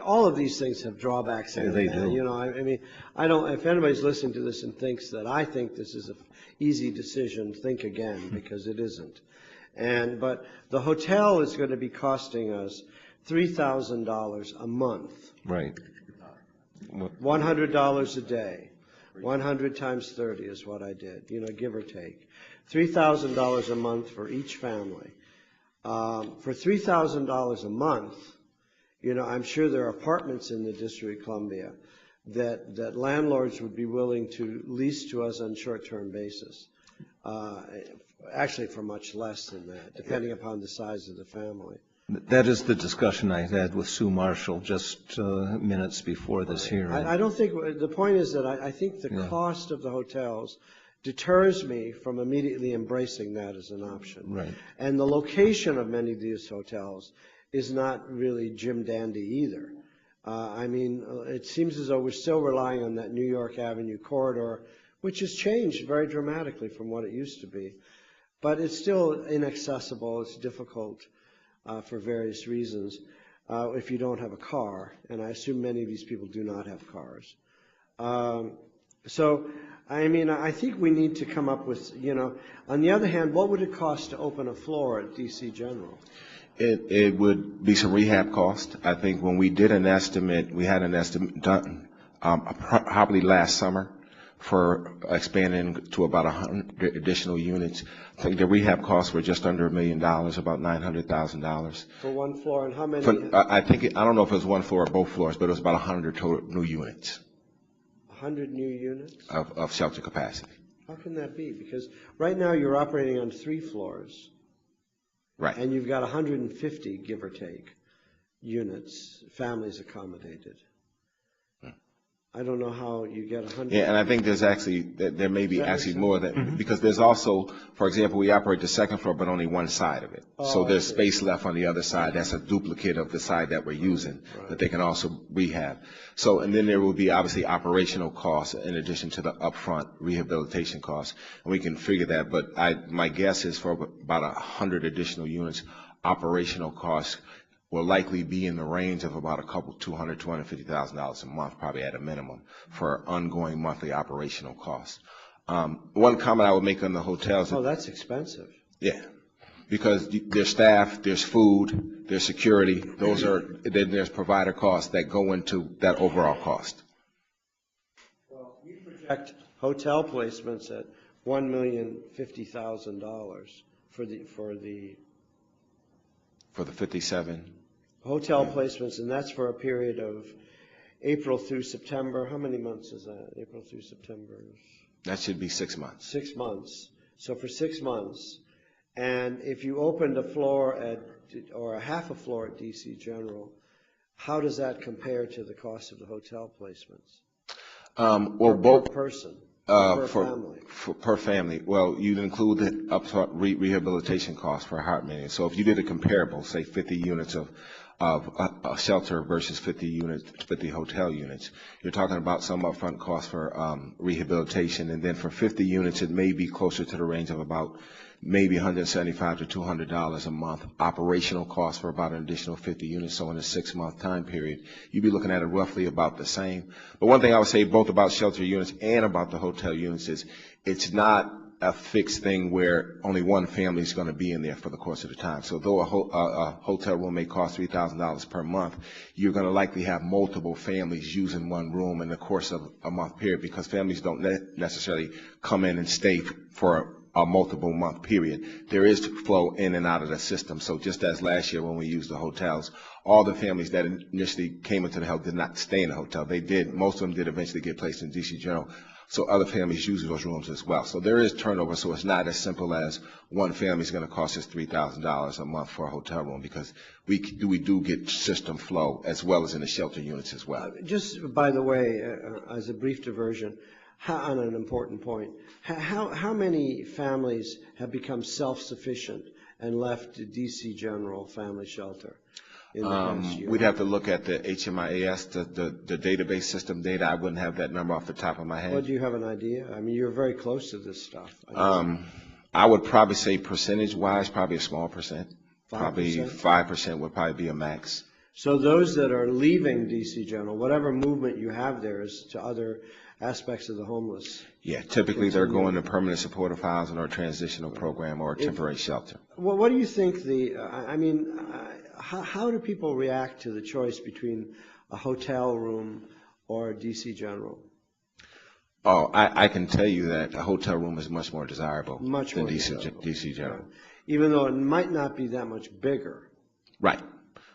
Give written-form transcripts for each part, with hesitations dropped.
all of these things have drawbacks. Yeah, they do. You know, I mean, I don't. If anybody's listening to this and thinks that I think this is an easy decision, think again, because it isn't. But the hotel is going to be costing us $3,000 a month. Right. $100 a day. 100 times 30 is what I did, you know, give or take. $3,000 a month for each family. For $3,000 a month, you know, I'm sure there are apartments in the District of Columbia that landlords would be willing to lease to us on short-term basis. Actually, for much less than that, depending upon the size of the family. That is the discussion I had with Sue Marshall just minutes before this hearing. I don't think, the point is that I think the cost of the hotels deters me from immediately embracing that as an option. Right. And the location of many of these hotels is not really Jim Dandy either. I mean, it seems as though we're still relying on that New York Avenue corridor, which has changed very dramatically from what it used to be. But it's still inaccessible, it's difficult. For various reasons, if you don't have a car, and I assume many of these people do not have cars. So, I mean, I think we need to come up with, you know, on the other hand, what would it cost to open a floor at DC General? It would be some rehab cost. I think when we did an estimate, we had an estimate done probably last summer for expanding to about 100 additional units. I think the rehab costs were just under $1 million, about $900,000. For one floor, and how many? I don't know if it was one floor or both floors, but it was about 100 total new units. 100 new units? Of shelter capacity. How can that be? Because right now you're operating on 3 floors. Right. And you've got 150, give or take, units, families accommodated. I don't know how you get 100. Yeah, and I think there's actually, there may be actually more than, because there's also, for example, we operate the second floor, but only one side of it. So there's space left on the other side. That's a duplicate of the side that we're using, that they can also rehab. So, and then there will be obviously operational costs in addition to the upfront rehabilitation costs. And we can figure that, but my guess is for about 100 additional units, operational costs will likely be in the range of about $250,000 a month, probably at a minimum, for ongoing monthly operational costs. One comment I would make on the hotels. Oh, that's expensive. Yeah, because there's staff, there's food, there's security. Then there's provider costs that go into that overall cost. Well, we project hotel placements at $1,050,000 for the 57. Hotel placements, and that's for a period of April through September. How many months is that? April through September? That should be 6 months. 6 months. So for 6 months, and if you opened a floor or a half a floor at DC General, how does that compare to the cost of the hotel placements? Well, both per person. Per family. Per family. Well, you'd include the upfront rehabilitation costs for a heart mania. So if you did a comparable, say 50 units of a shelter versus 50 hotel units, you're talking about some upfront costs for rehabilitation, and then for 50 units, it may be closer to the range of about maybe $175 to $200 a month. Operational costs for about an additional 50 units. So in a 6-month time period, you'd be looking at it roughly about the same. But one thing I would say both about shelter units and about the hotel units is it's not a fixed thing where only one family is going to be in there for the course of the time. So though a hotel room may cost $3,000 per month, you're going to likely have multiple families using one room in the course of a month period, because families don't necessarily come in and stay for a multiple month period. There is flow in and out of the system. So just as last year when we used the hotels, all the families that initially came into the hotel did not stay in the hotel. Most of them did eventually get placed in DC General. So other families use those rooms as well. So there is turnover. So it's not as simple as one family is going to cost us $3,000 a month for a hotel room, because we do get system flow as well as in the shelter units as well. Just by the way, as a brief diversion, on an important point, how many families have become self-sufficient and left DC General Family Shelter in the past year? We'd have to look at the HMIAS, the database system data. I wouldn't have that number off the top of my head. Well, do you have an idea? I mean, you're very close to this stuff. I would probably say percentage-wise, probably a small percent. 5%? Probably 5% would probably be a max. So those that are leaving DC General, whatever movement you have there is to other aspects of the homeless. Yeah, typically they're going to permanent supportive housing or a transitional program or a temporary shelter. Well, what do you think how do people react to the choice between a hotel room or a DC General? Oh, I can tell you that a hotel room is much more desirable than DC General. Yeah. Even though it might not be that much bigger. Right.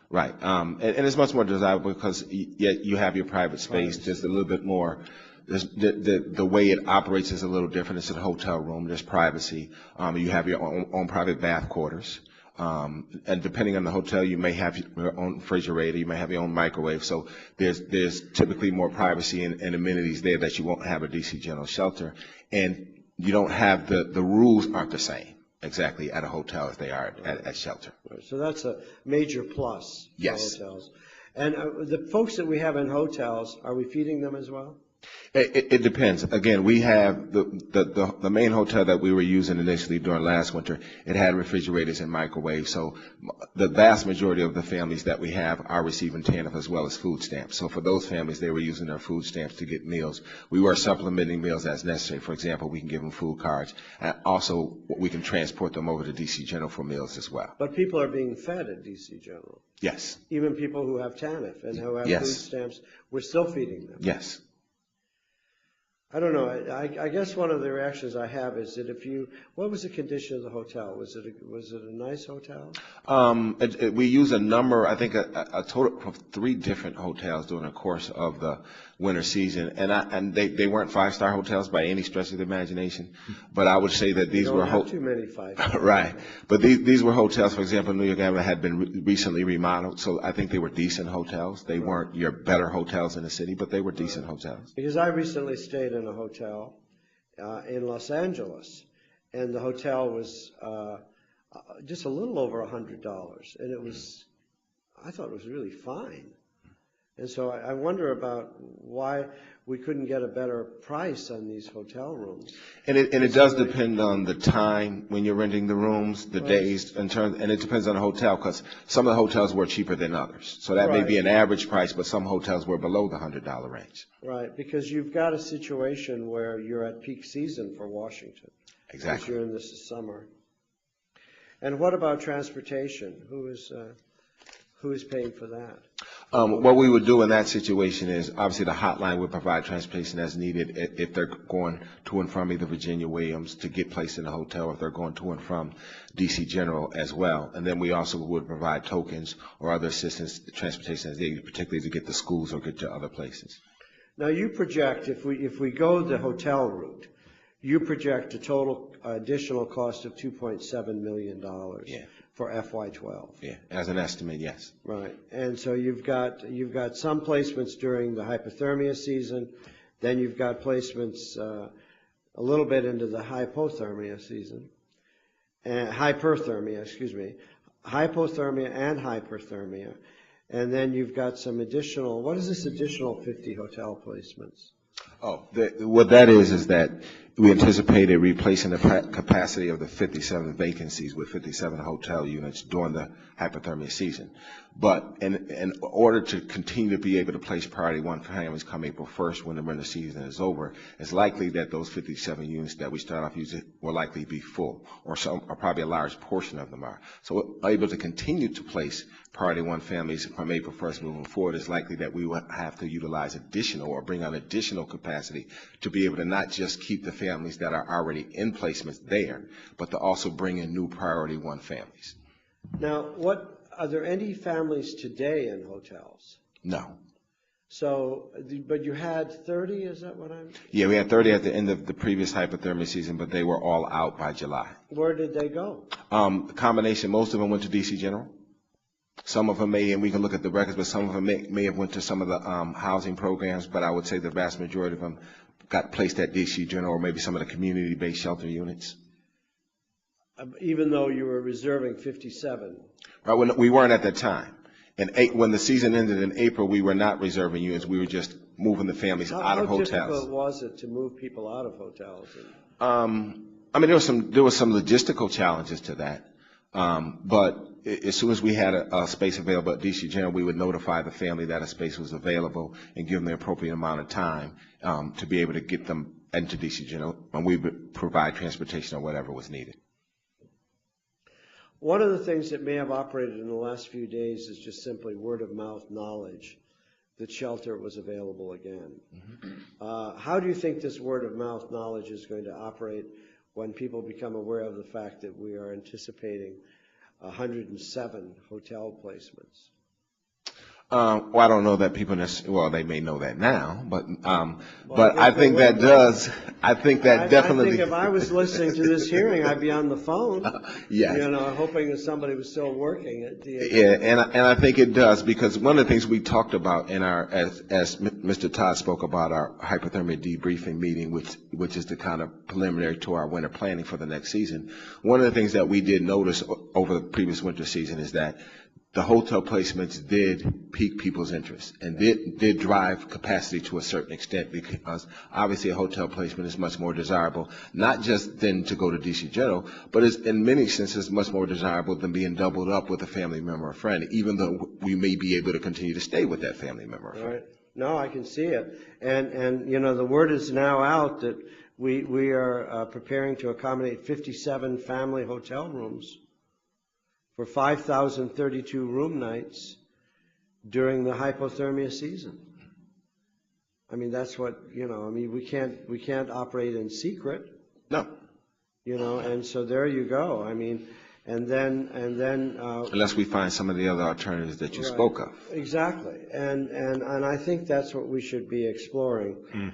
Right. And it's much more desirable because you have your private space. There's a little bit more. The way it operates is a little different. It's a hotel room. There's privacy. You have your own private bath quarters. And depending on the hotel, you may have your own refrigerator. You may have your own microwave. So there's typically more privacy and amenities there that you won't have a DC General shelter. And you don't have the rules aren't the same exactly at a hotel as they are at shelter. Right. So that's a major plus for yes. hotels. And the folks that we have in hotels, are we feeding them as well? It depends. Again, we have the main hotel that we were using initially during last winter. It had refrigerators and microwaves. So the vast majority of the families that we have are receiving TANF as well as food stamps. So for those families, they were using their food stamps to get meals. We were supplementing meals as necessary. For example, we can give them food cards. And also, we can transport them over to DC General for meals as well. But people are being fed at DC General. Yes. Even people who have TANF and who have yes. food stamps, we're still feeding them. Yes. I don't know. I guess one of the reactions I have is that what was the condition of the hotel? Was it a nice hotel? We use a number, I think a total of 3 different hotels during the course of the winter season, and they weren't 5-star hotels by any stretch of the imagination, but I would say that these were too many 5-star. right. But these were hotels. For example, New York Avenue had been recently remodeled, so I think they were decent hotels. They weren't your better hotels in the city, but they were decent hotels. Because I recently stayed in a hotel in Los Angeles, and the hotel was just a little over $100, and I thought it was really fine. And so I wonder about why we couldn't get a better price on these hotel rooms. And it does depend on the time when you're renting the rooms, the days, and it depends on the hotel, because some of the hotels were cheaper than others. So that may be an average price, but some hotels were below the $100 range. Right, because you've got a situation where you're at peak season for Washington. Exactly. Because you're in this summer. And what about transportation? Who is paying for that? What we would do in that situation is, obviously, the hotline would provide transportation as needed if they're going to and from either Virginia Williams to get placed in a hotel, if they're going to and from DC General as well. And then we also would provide tokens or other assistance transportation as needed, particularly to get to schools or get to other places. Now, you project, if we go the hotel route, you project a total additional cost of $2.7 million. Yeah. For FY12. Yeah, as an estimate, yes. Right, and so you've got some placements during the hypothermia season, then you've got placements a little bit into the hypothermia season, and hyperthermia, hypothermia and hyperthermia, and then you've got some additional. What is this additional 50 hotel placements? Oh, what that is that we anticipated replacing the capacity of the 57 vacancies with 57 hotel units during the hypothermia season. But in order to continue to be able to place priority 1 families come April 1st when the winter season is over, it's likely that those 57 units that we start off using will likely be full, or probably a large portion of them are. So we're able to continue to place priority 1 families from April 1st moving forward. It's likely that we will have to utilize additional or bring on additional capacity to be able to not just keep the families that are already in placements there, but to also bring in new priority 1 families. Now, are there any families today in hotels? No. So, but you had 30, is that what I'm? Yeah, we had 30 at the end of the previous hypothermia season, but they were all out by July. Where did they go? The combination, most of them went to DC General. Some of them may, and we can look at the records, but some of them may have went to some of the housing programs, but I would say the vast majority of them got placed at DC General or maybe some of the community-based shelter units. Even though you were reserving 57? Right, we weren't at that time. And when the season ended in April, we were not reserving units. We were just moving the families out of hotels. How difficult was it to move people out of hotels? I mean, there was some logistical challenges to that. But as soon as we had a space available at DC General, we would notify the family that a space was available and give them the appropriate amount of time to be able to get them into DC General, and we would provide transportation or whatever was needed. One of the things that may have operated in the last few days is just simply word of mouth knowledge that shelter was available again. How do you think this word of mouth knowledge is going to operate when people become aware of the fact that we are anticipating 107 hotel placements? Well, I don't know that people necessarily, well, they may know that now, but I think that does, I think that definitely. I think if I was listening to this hearing, I'd be on the phone, yes. You know, hoping that somebody was still working at DHS. Yeah, and I think it does, because one of the things we talked about in our, as Mr. Todd spoke about our hypothermia debriefing meeting, which is the kind of preliminary to our winter planning for the next season. One of the things that we did notice over the previous winter season is that the hotel placements did pique people's interest and did drive capacity to a certain extent, because obviously a hotel placement is much more desirable, not just then to go to DC General, but is in many senses much more desirable than being doubled up with a family member or friend, even though we may be able to continue to stay with that family member or friend. Right. No, I can see it. And you know, the word is now out that we are preparing to accommodate 57 family hotel rooms for 5,032 room nights during the hypothermia season. I mean, that's what, you know, I mean, we can't operate in secret. No. You know, and so there you go. I mean, and then unless we find some of the other alternatives that you spoke of. Exactly. And I think that's what we should be exploring.